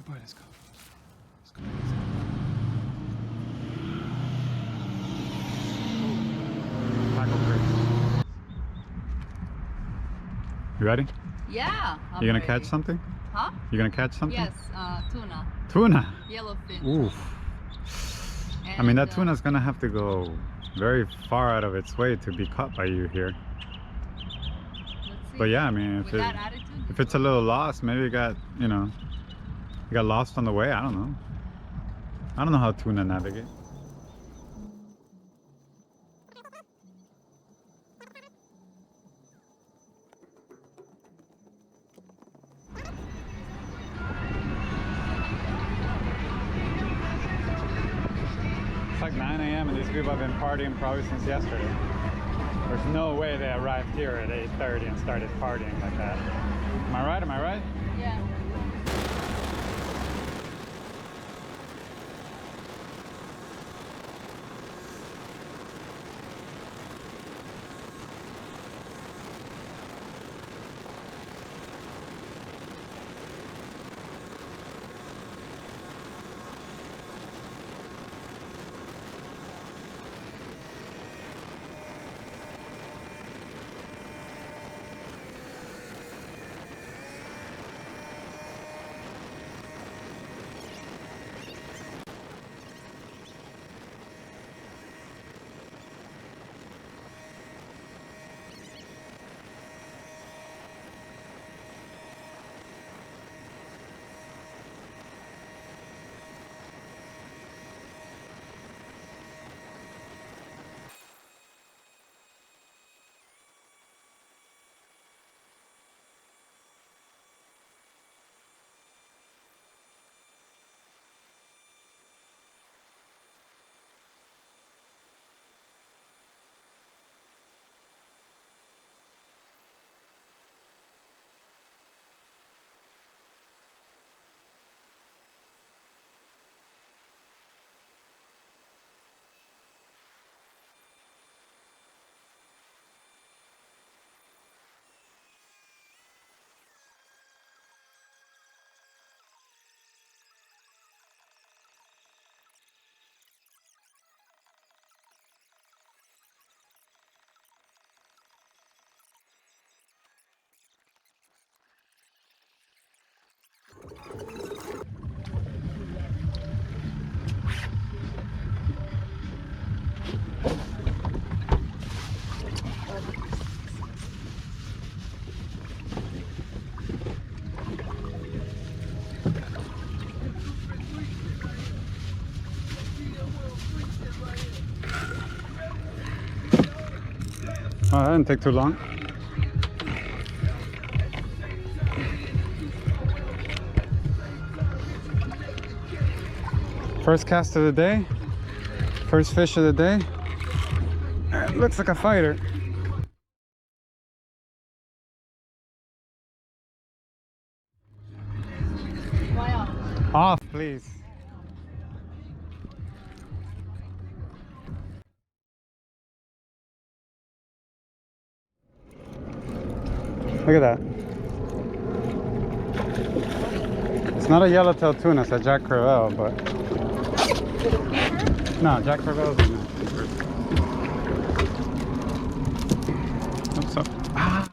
boy, let's go. Let's go. Tackle free. You ready? Yeah. You gonna ready. catch something? Huh? You gonna catch something? Yes, tuna. Tuna? Yellowfin. Oof. And, I mean, that tuna's gonna have to go very far out of its way to be caught by you here. Let's see. But yeah, I mean, if it's a little lost, maybe it got, you know, you got lost on the way. I don't know. I don't know how tuna navigate. It's like 9 a.m. and these people have been partying probably since yesterday. There's no way they arrived here at 8:30 and started partying like that. Am I right? Am I right? Yeah. Oh, that didn't take too long. First cast of the day. First fish of the day. It looks like a fighter. Why off? Off, please. Look at that. It's not a yellowtail tuna, it's a Jack Crevalle, but... No, Jack Crevalle's in that. What's up? Ah!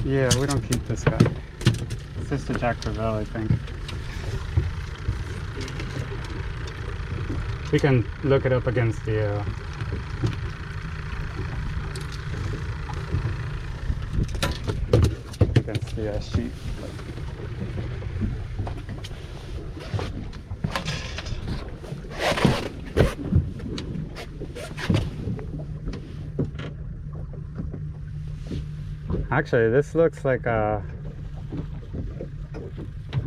Yeah, we don't keep this guy. It's just a Jack Crevalle, I think. We can look it up against the sheet. Actually, this looks like a,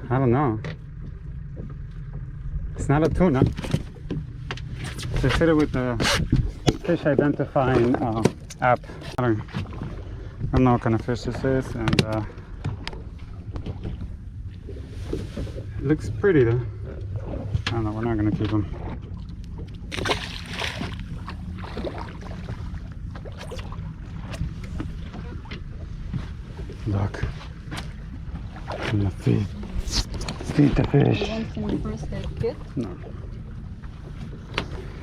I don't know. It's not a tuna. Just hit it with the fish identifying app. I don't know what kind of fish this is, and it looks pretty though. I don't know, we're not gonna keep him. Look. I'm gonna feed the fish. You want some first aid kit? No.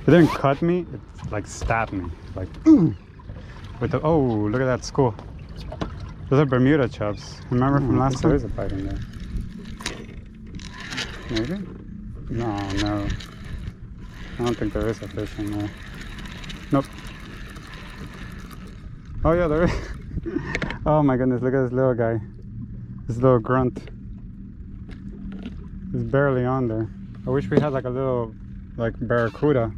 It didn't cut me, it like stabbed me. Like, ooh! With the, oh, look at that school. Those are Bermuda chubs. Remember from last time? There is a bite in there. Maybe? No. I don't think there is a fish in there. Nope. Oh yeah, there is. Oh my goodness, look at this little guy. This little grunt. He's barely on there. I wish we had like a little, like barracuda.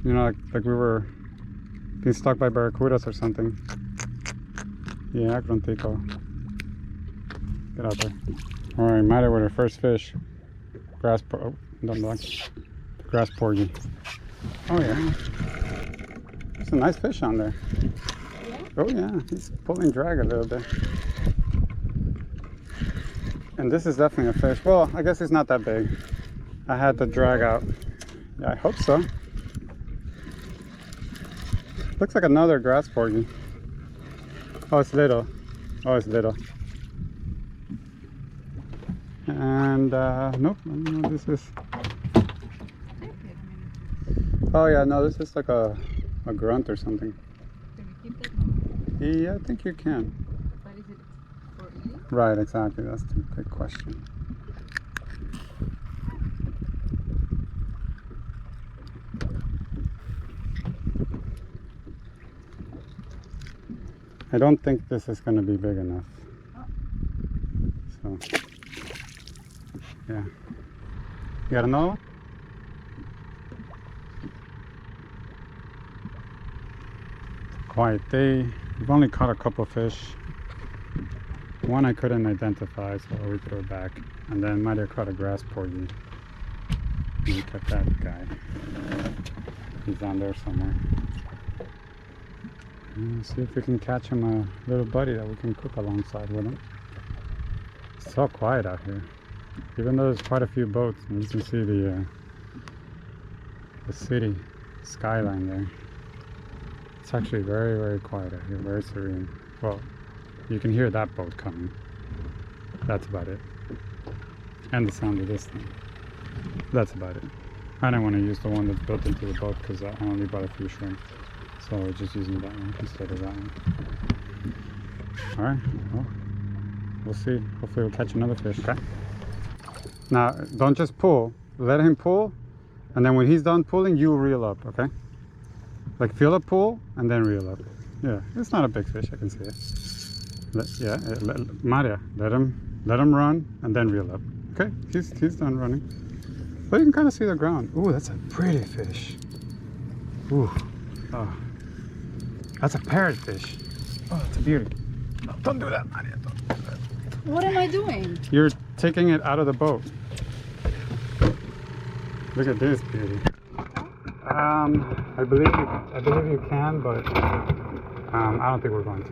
You know, like we were being stuck by barracudas or something. Yeah, gruntico. Get out there. Alright, made it with our first fish. Grass porgy. Oh yeah. There's a nice fish on there. Oh yeah, he's pulling drag a little bit. And this is definitely a fish. Well, I guess he's not that big. I had to drag out. Yeah, I hope so. Looks like another grass porgy. Oh, it's little. Oh, it's little. And nope, I don't know what this is. Oh yeah, no, this is like a grunt or something. Can we keep it? Yeah, I think you can. But is it for eating? Right, exactly. That's the big question. I don't think this is going to be big enough. So, yeah. You got another one? Quiet day. We've only caught a couple fish. One I couldn't identify, so we threw it back. And then might have caught a grass porgy. We kept that guy. He's down there somewhere. Let's see if we can catch him a little buddy that we can cook alongside with him. It's so quiet out here. Even though there's quite a few boats, and you can see the city skyline there. It's actually very, very quiet out here, very serene. Well, you can hear that boat coming. That's about it. And the sound of this thing. That's about it. I didn't want to use the one that's built into the boat because I only bought a few shrimp. So we're just using that one instead of that one. Alright, well, we'll see. Hopefully we'll catch another fish, okay? Now, don't just pull. Let him pull, and then when he's done pulling, you reel up, okay? Like feel a pull, and then reel up. Yeah, it's not a big fish, I can see it. Maria, let him run, and then reel up. Okay, he's done running. But you can kind of see the ground. Ooh, that's a pretty fish. Ooh, oh. That's a parrotfish. Oh, it's a beauty. No, don't do that, Maria. Don't do that. What am I doing? You're taking it out of the boat. Look at this beauty. I believe you can, but I don't think we're going to.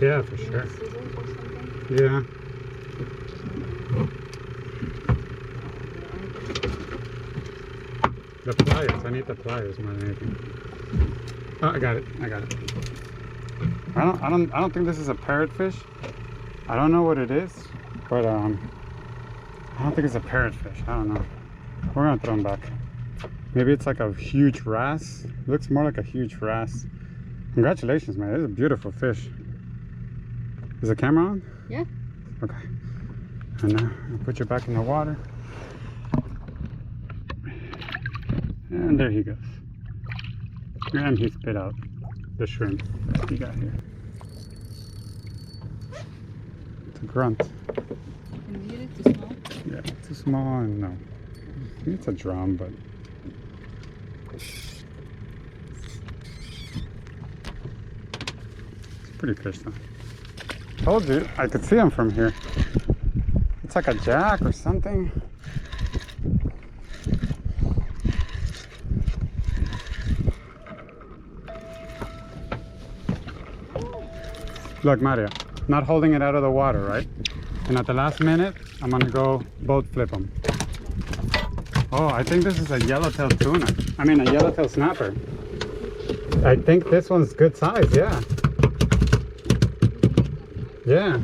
Yeah, for sure. Yeah. The pliers, I need the pliers more than anything. Oh, I got it. I don't think this is a parrotfish. I don't know what it is, but I don't think it's a parrotfish. I don't know. We're gonna throw them back. Maybe it's like a huge wrasse. It looks more like a huge wrasse. Congratulations, man. This is a beautiful fish. Is the camera on? Yeah. Okay. And now I'll put you back in the water. And there he goes. And he spit out the shrimp that he got here. It's a grunt. Can you get it too small? Yeah, too small and no. I think it's a drum, but it's a pretty fish though. Told you, I could see him from here. It's like a jack or something. Look, Mario, not holding it out of the water, right? And at the last minute, I'm gonna go boat flip them. Oh, I think this is a yellowtail tuna. I mean, a yellowtail snapper. I think this one's good size, yeah. Yeah.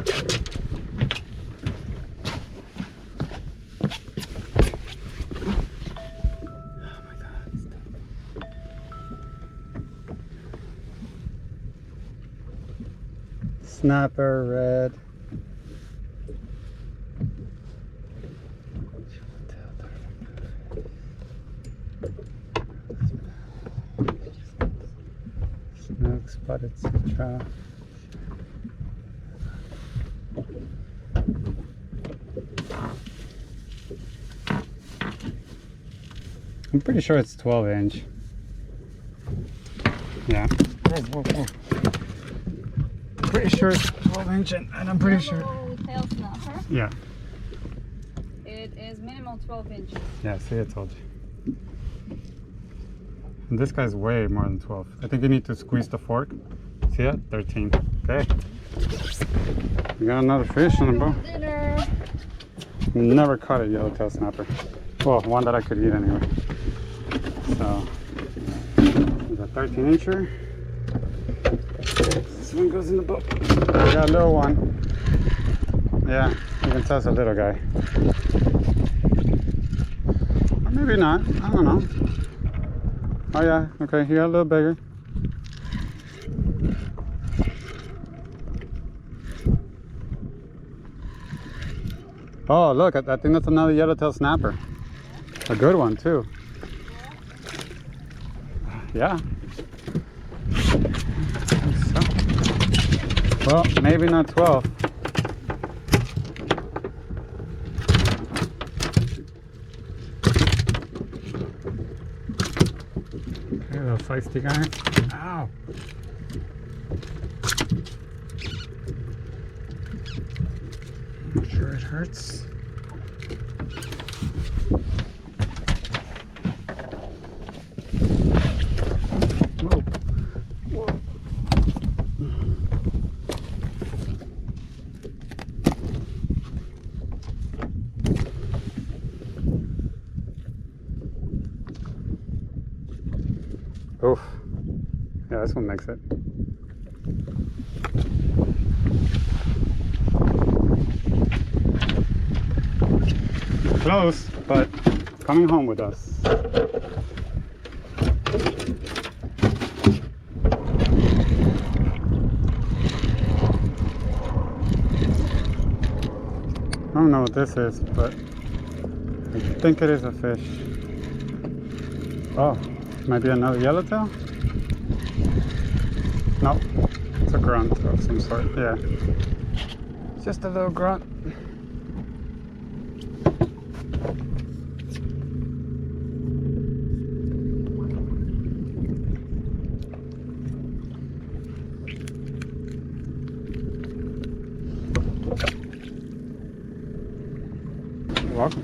Snapper red. Snook spotted citra. I'm pretty sure it's 12-inch. Yeah. Pretty sure it's 12-inch, and I'm pretty sure. Yellowtail snapper. Yeah. It is minimal 12 inches. Yeah, see, I told you. And this guy's way more than 12. I think you need to squeeze the fork. See that? 13. Okay. We got another fish on the boat. Dinner. Never caught a yellowtail snapper. Well, one that I could eat anyway. So, there's a 13-incher. This one goes in the boat. We got a little one. Yeah, you can tell it's a little guy. Or maybe not. I don't know. Oh yeah, okay, he got a little bigger. Oh, look, I think that's another yellowtail snapper. A good one, too. Yeah. So. Well, maybe not 12. Okay, a little feisty guy. Ow. Not sure it hurts. Whoa. Whoa. Oof. Yeah, this one makes it. Close, but coming home with us. I don't know what this is, but I think it is a fish. Oh, might be another yellowtail? Nope, it's a grunt of some sort, yeah. Just a little grunt. You're welcome.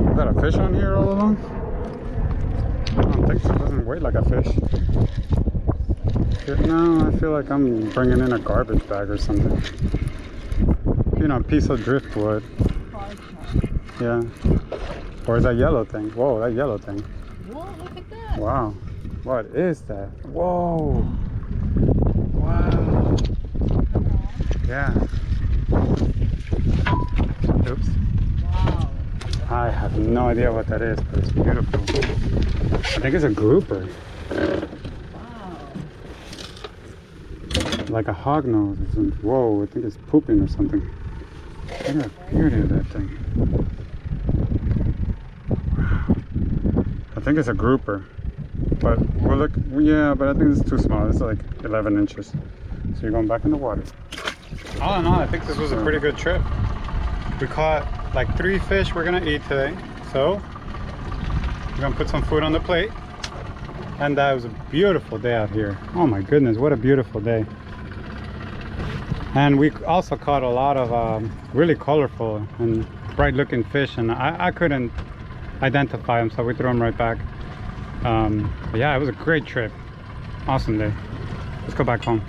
Is that a fish on here all along? I don't think so. It doesn't weigh like a fish. No, I feel like I'm bringing in a garbage bag or something. You know, a piece of driftwood. Yeah. Or is that yellow thing? Whoa, that yellow thing. Whoa, look at that. Wow. What is that? Whoa. Wow. Yeah. Oops. Wow. I have no idea what that is, but it's beautiful. I think it's a grouper. Wow. Like a hognose or something. Whoa, I think it's pooping or something. Look at the beauty of that thing. I think it's a grouper, but we'll look. Yeah, but I think it's too small. It's like 11 inches. So you're going back in the water. All in all, I think this was a pretty good trip. We caught like 3 fish we're gonna eat today. So we're gonna put some food on the plate. And that was a beautiful day out here. Oh my goodness, what a beautiful day. And we also caught a lot of really colorful and bright looking fish, and I couldn't identify them, so we threw them right back. But yeah, it was a great trip. Awesome day. Let's go back home.